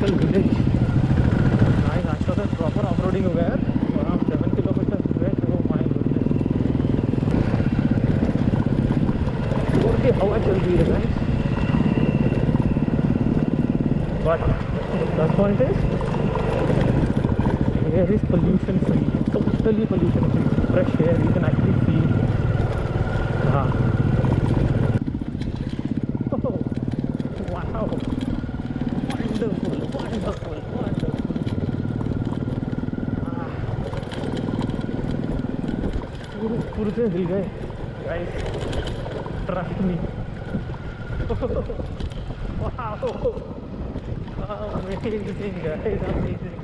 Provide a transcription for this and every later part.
Local village. Guys आज का तो प्रॉपर ऑफ रोडिंग हो गया यार। वहाँ 7 kilometre stretch. Oh my goodness, जोर की हवा चल रही है guys. But plus point is air is pollution free, totally pollution free, fresh air you can actually feel. हाँ, वाओ, वंडरफुल वंडरफुल वंडरफुल। पुरजे हिल गए guys, trust me. Wow, amazing guys, amazing.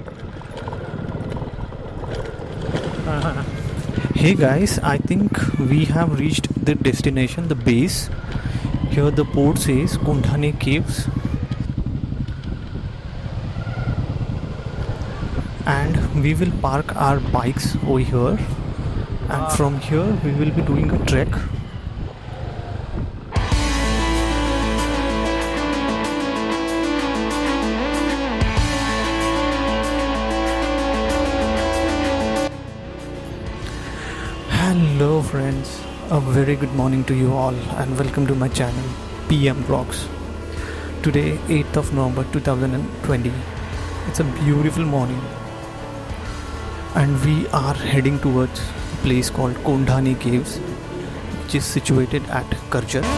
Hey guys, I think we have reached the destination, the base. Here the port says Kundhani Caves, and we will park our bikes over here, and from here we will be doing a trek. Hello friends, a very good morning to you all and welcome to my channel PM Vlogs. Today 8th of November 2020. It's a beautiful morning and we are heading towards a place called Kondhani Caves, which is situated at Karjat.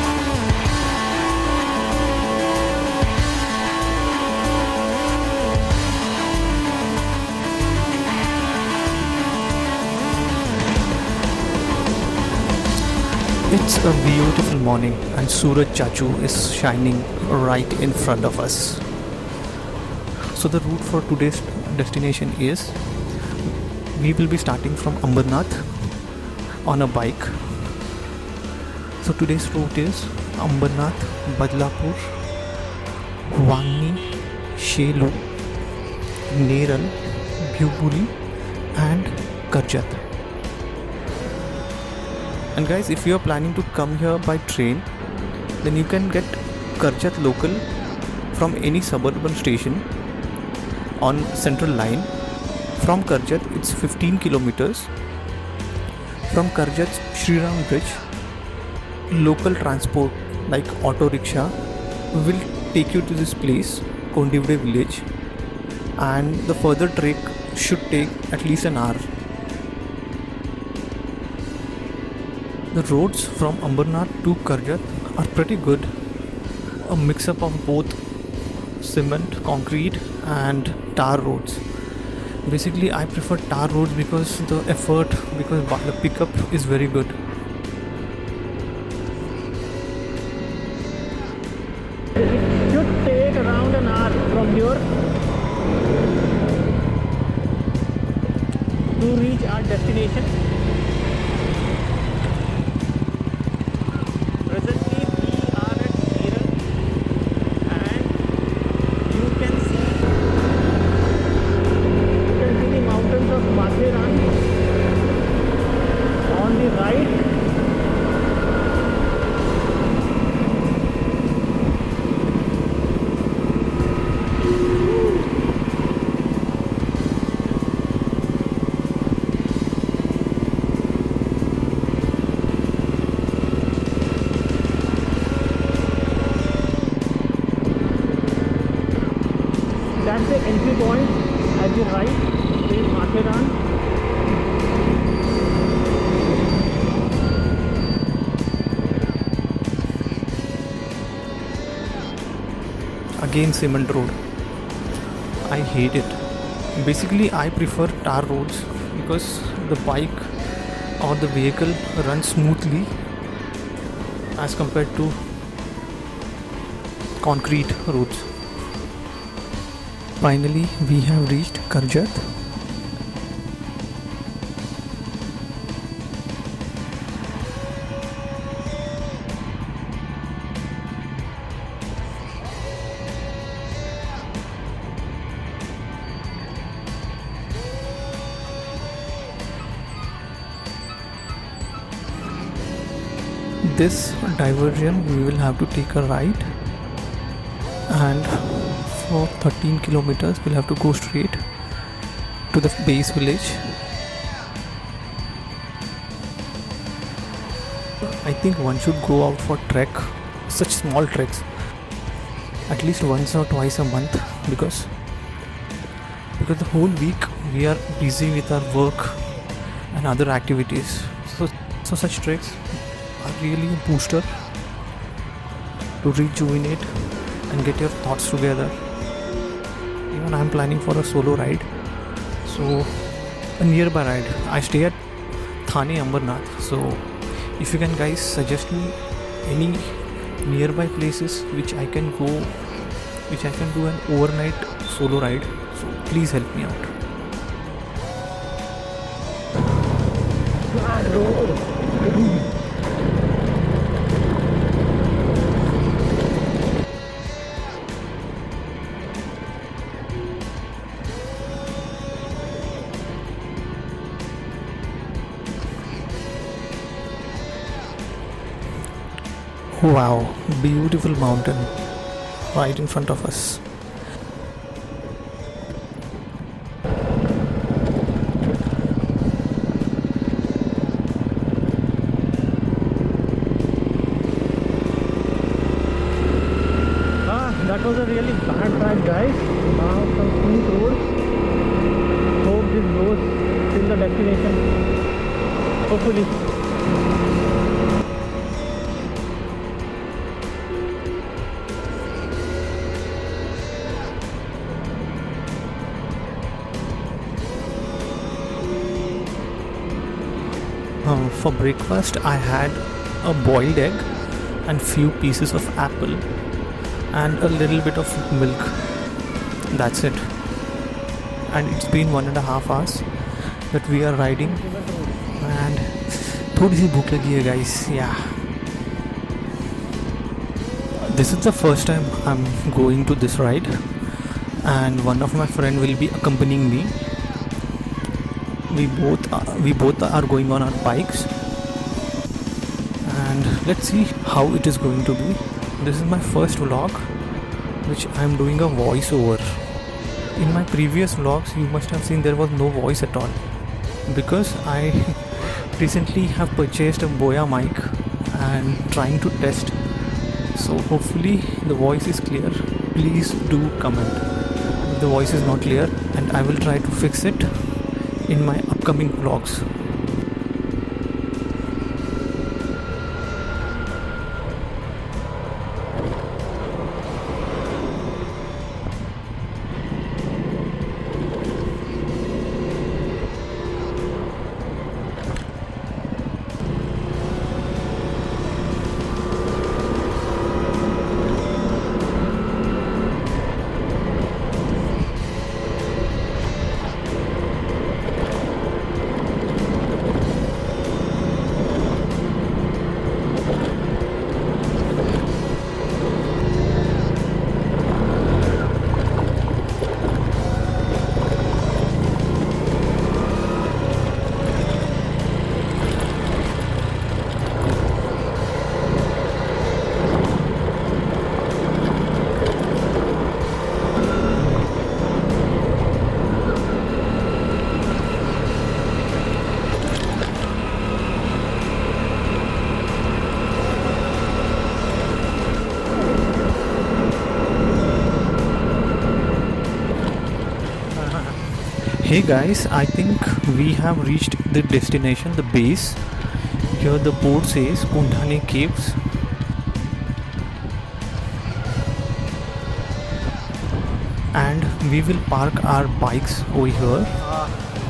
It's a beautiful morning and Suraj Chachu is shining right in front of us. So the route for today's destination is, we will be starting from Ambernath on a bike. So today's route is Ambernath, Badlapur, Wangni, Shelu, Neral, Bhuburi and Karjat. And guys, if you are planning to come here by train, then you can get Karjat local from any suburban station on Central Line. From Karjat, it's 15 kilometers. From Karjat's Shriram Bridge, local transport like auto rickshaw will take you to this place, Kondivde village, and the further trek should take at least an hour. The roads from Ambernath to Karjat are pretty good, a mix-up of both cement, concrete and tar roads. Basically I prefer tar roads because the pickup is very good. It should take around an hour from here to reach our destination. That's the entry point at the right, is Mathiran. Again cement road. I hate it. Basically I prefer tar roads because the bike or the vehicle runs smoothly as compared to concrete roads. Finally, we have reached Karjat. This diversion we will have to take a right, and for 13 kilometers. We'll have to go straight to the base village. I think one should go out for trek, such small treks, at least once or twice a month, because the whole week we are busy with our work and other activities. So such treks are really a booster to rejuvenate and get your thoughts together. Even I'm planning for a solo ride, so a nearby ride. I stay at Thane Ambernath, so if you can guys suggest me any nearby places which I can go, which I can do an overnight solo ride, so please help me out. Wow, beautiful mountain right in front of us. That was a really bad ride, guys. Now some smooth roads. Hope this goes till the destination. Hopefully. For breakfast, I had a boiled egg and few pieces of apple and a little bit of milk. That's it. And it's been 1.5 hours that we are riding, and थोड़ी सी भूख लगी है guys. Yeah. This is the first time I'm going to this ride, and one of my friend will be accompanying me. We both are going on our bikes, and let's see how it is going to be. This is my first vlog which I'm doing a voiceover. In my previous vlogs you must have seen there was no voice at all, because I recently have purchased a Boya mic and trying to test, so hopefully the voice is clear. Please do comment if the voice is not clear, and I will try to fix it in my upcoming vlogs. Hey guys, I think we have reached the destination, the base. Here the board says Kundhane Caves. And we will park our bikes over here.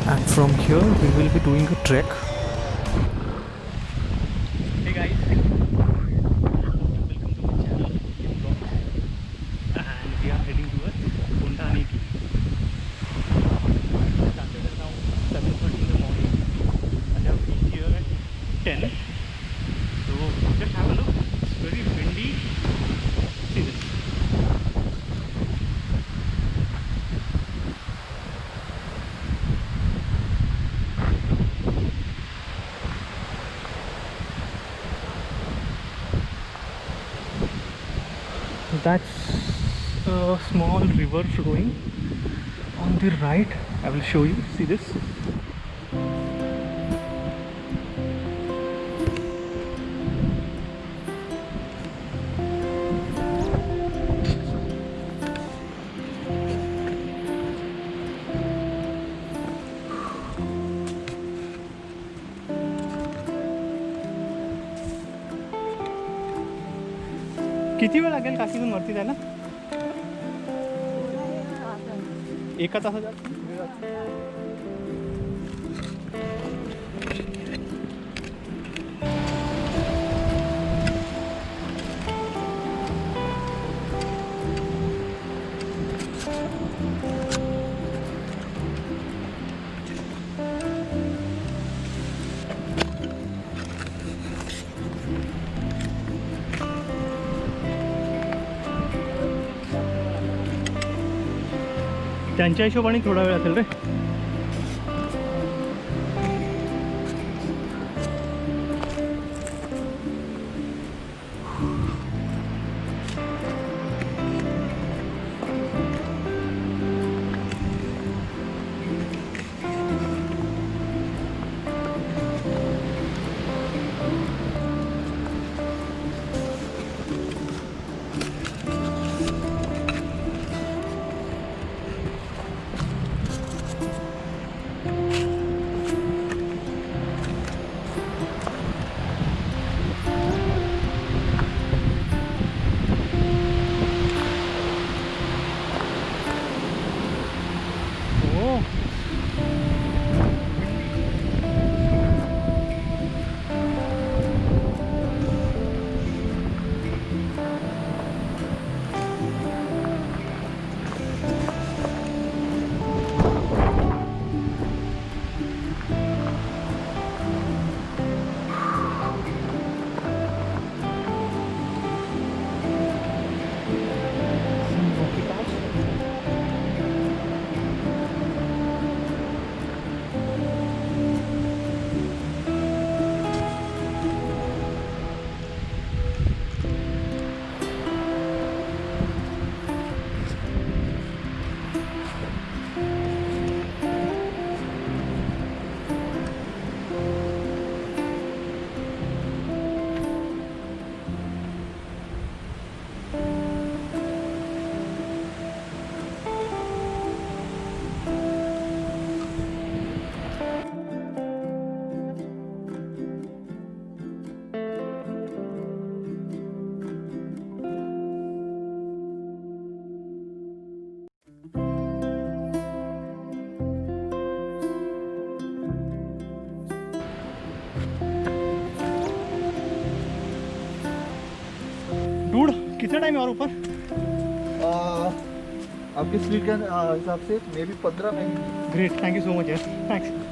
And from here we will be doing a trek. Hey guys, welcome to my channel, and we are heading towards Kundhane Caves. Started at around 7:30 in the morning, and have reached here at 10. So just have a look. It's very windy. See this. That's a small river flowing on the right. I will show you. See this? किती वेळ लागेल काशीतून वरती जायला? एका तासात. त्यांच्या हिशोबाने थोडा वेळ असेल रे. डूड कितना टाइम है और ऊपर? आपके स्पीड के हिसाब से may be 15 minute. Great, thank you so much यार, thanks.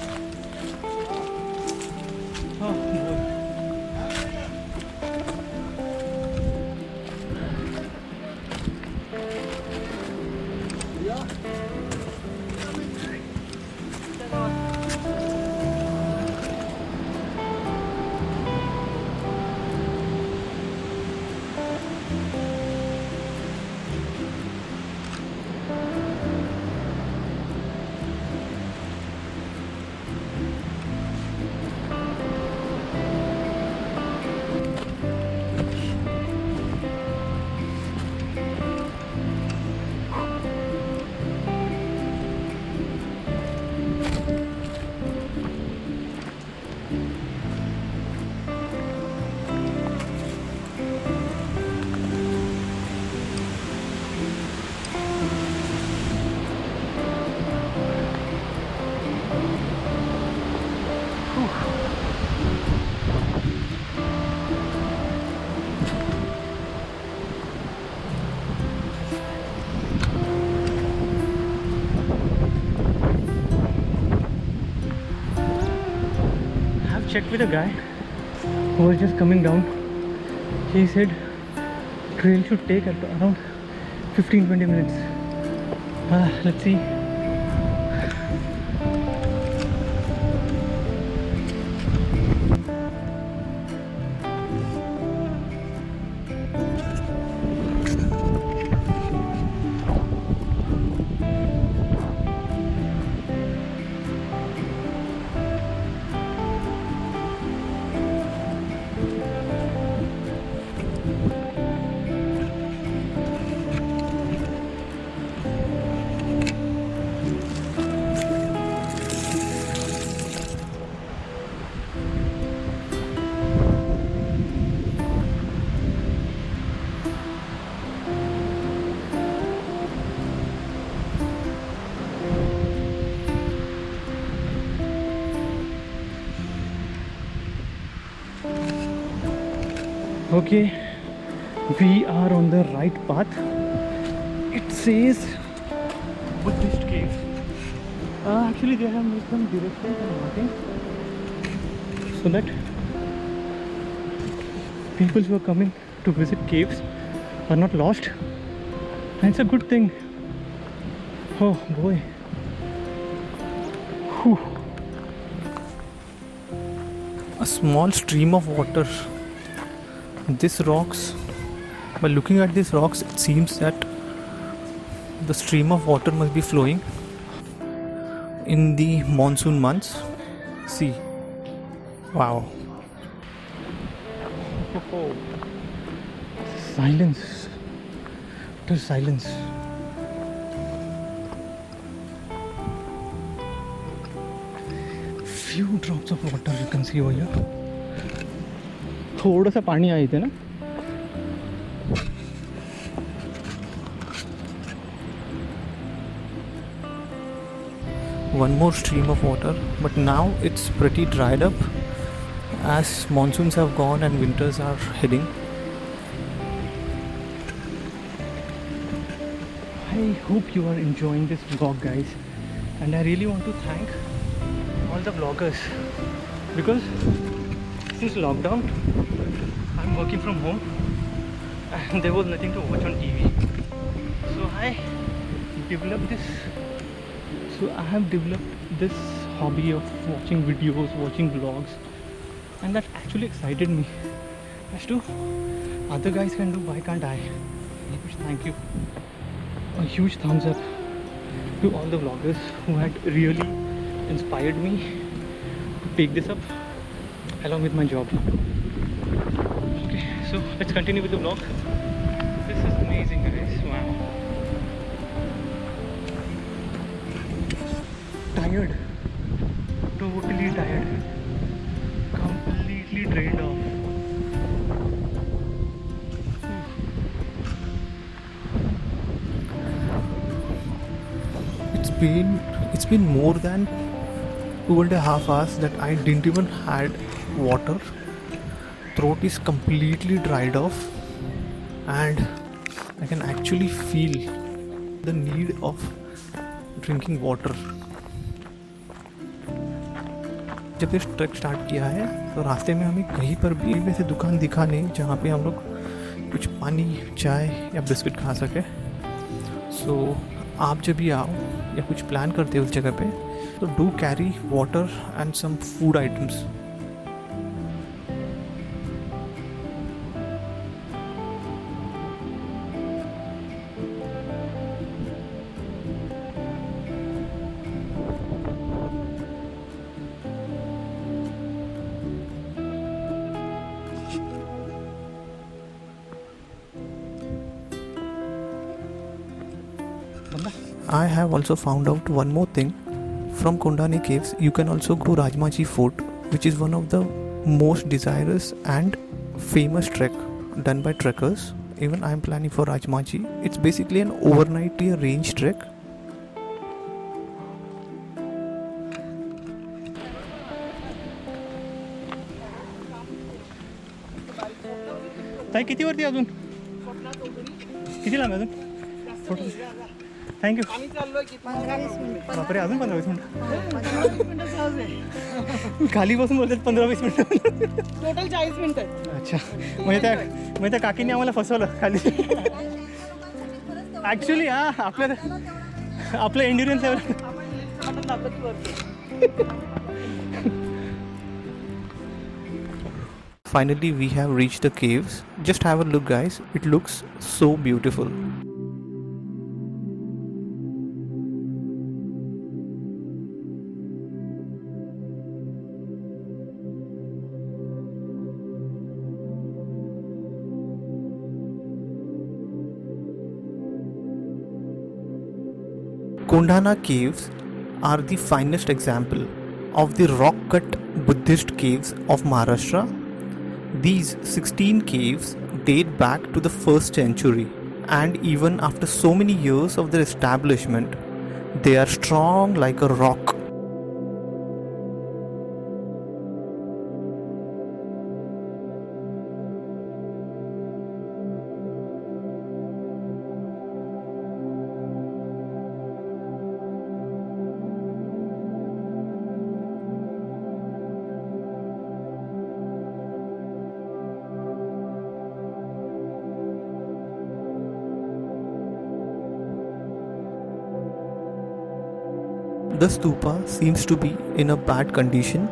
Checked with a guy who was just coming down. He said trail should take around 15-20 minutes. Let's see. Okay, we are on the right path. It says Buddhist cave. Actually, they have made some directions and marking so that people who are coming to visit caves are not lost. And it's a good thing. Oh boy. Whew. A small stream of water. This rocks, by looking at these rocks, it seems that the stream of water must be flowing in the monsoon months. See, wow. Oh. Silence. Utter silence. Few drops of water you can see over here. थोड़ा सा पानी आए थे ना. One more stream of water, but now it's pretty dried up as monsoons have gone and winters are heading. I hope you are enjoying this vlog, guys, and I really want to thank all the vloggers because since lockdown I'm working from home and there was nothing to watch on TV, so I have developed this hobby of watching videos, watching vlogs, and that actually excited me as to other guys can do, why can't I? Which, thank you. A huge thumbs up to all the vloggers who had really inspired me to take this up along with my job. Okay, so let's continue with the vlog. This is amazing, guys. Wow. Tired. Totally tired. Completely drained off. It's been more than 2.5 hours that I didn't even had water. Throat is completely dried off and I can actually feel the need of drinking water. जब इस track start किया है तो रास्ते में हमें कहीं पर भी वैसे दुकान दिखा नहीं जहाँ पे हम लोग कुछ पानी, चाय या बिस्किट खा सके. सो आप जब भी आओ या कुछ प्लान करते हो उस जगह पे तो do carry water and some food items. I have also found out one more thing. From Kondani caves, you can also go Rajmaji Fort, which is one of the most desirous and famous trek done by trekkers. Even I am planning for Rajmaji. It's basically an overnight range trek. ताई किती वरती अजून? किती लांब आहे अजून? Thank you. बापरे, अजून 15-20 मिनिटं. खाली बसून बोलतात 15-20 मिनिटं. टोटल 40 मिनिटं. अच्छा, म्हणजे त्या काकीने आम्हाला फसवलं खाली. ॲक्च्युली आपलं endurance level. Finally, we have reached the caves. Just have a look, guys. It looks so beautiful. Kondana caves are the finest example of the rock-cut Buddhist caves of Maharashtra. These 16 caves date back to the 1st century, and even after so many years of their establishment, they are strong like a rock. The stupa seems to be in a bad condition.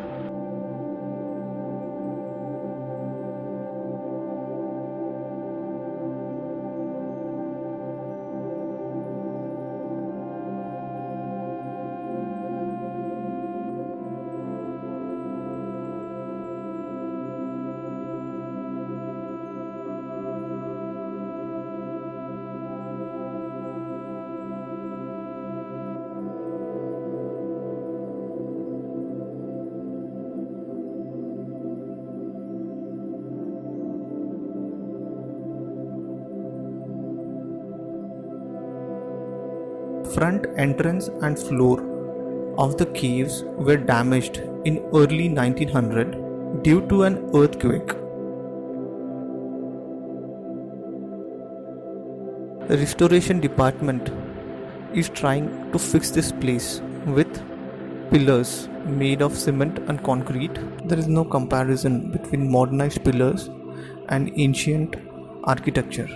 Front entrance and floor of the caves were damaged in early 1900 due to an earthquake. The restoration department is trying to fix this place with pillars made of cement and concrete. There is no comparison between modernized pillars and ancient architecture.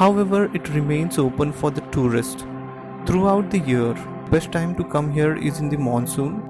However, it remains open for the tourist throughout the year. Best time to come here is in the monsoon.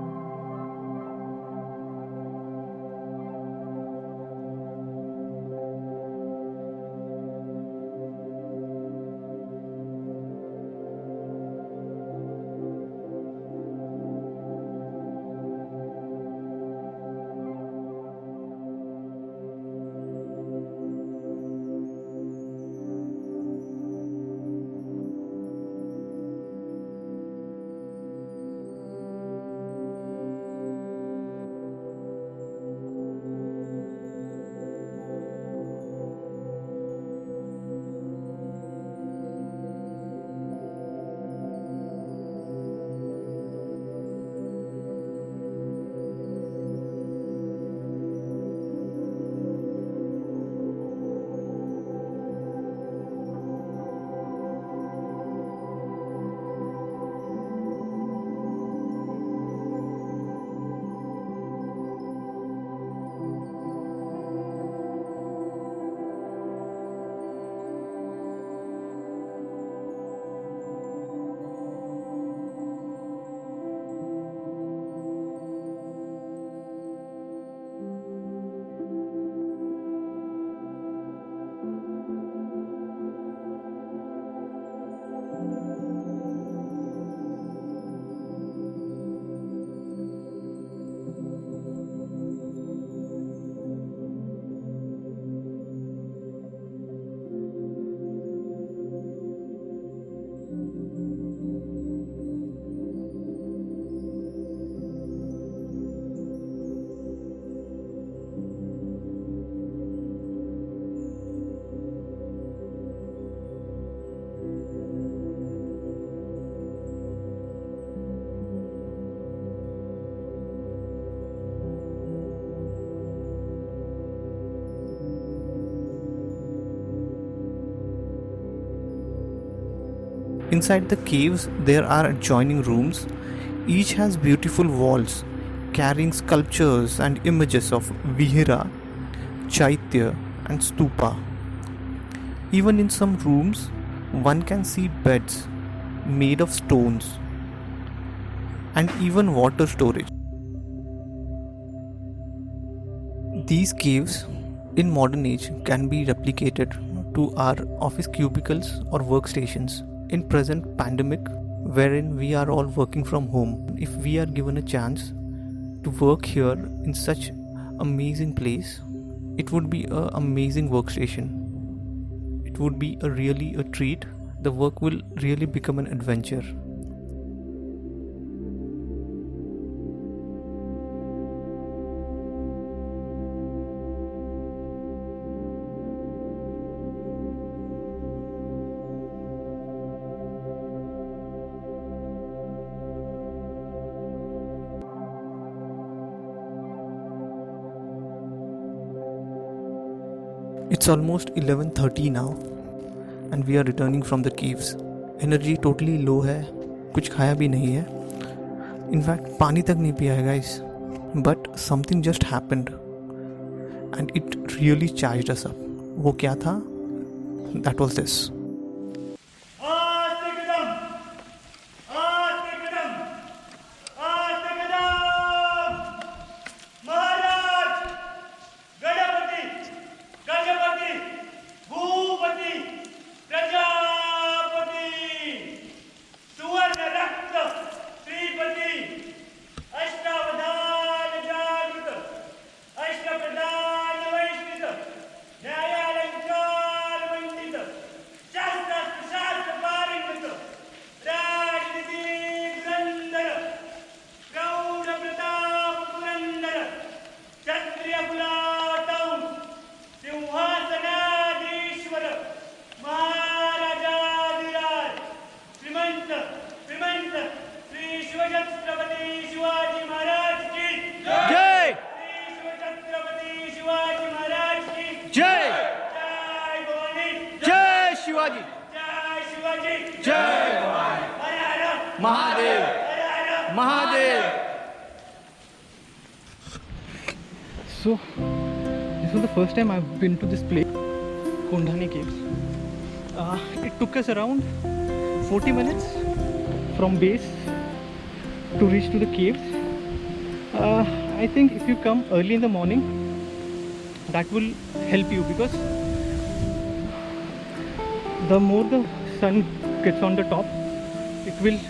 Inside the caves, there are adjoining rooms. Each has beautiful walls carrying sculptures and images of Vihara, Chaitya, and Stupa. Even in some rooms, one can see beds made of stones and even water storage. These caves in modern age can be replicated to our office cubicles or workstations. In present pandemic wherein we are all working from home, if we are given a chance to work here in such amazing place, it would be an amazing workstation. It would be really a treat. The work will really become an adventure. It's almost 11:30 now and we are returning from the caves. Energy totally low है, कुछ खाया भी नहीं है. In fact, पानी तक नहीं पिया है guys. But something just happened and it really charged us up. वो क्या था? That was this. So, this was the first time I've been to this place, Kondhani Caves. It took us around 40 minutes from base to reach to the caves. I think if you come early in the morning, that will help you, because the more the sun gets on the top, it will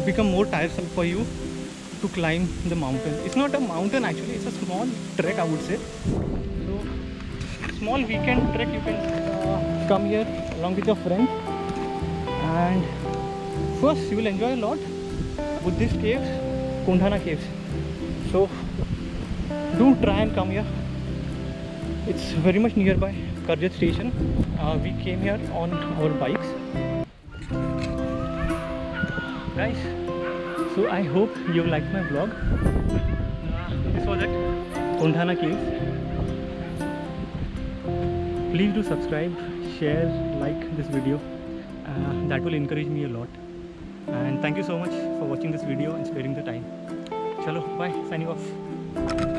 become more tiresome for you to climb the mountain. It's not a mountain actually, it's a small trek, I would say. So, small weekend trek, you can come here along with your friends, and first you will enjoy a lot with these caves, Kondhana Caves. So do try and come here. It's very much nearby Karjat station. We came here on our bikes, guys. So I hope you liked my vlog. This was at Kondhana Caves. Please do subscribe, share, like this video. That will encourage me a lot. And thank you so much for watching this video and sparing the time. Chalo, bye, signing off.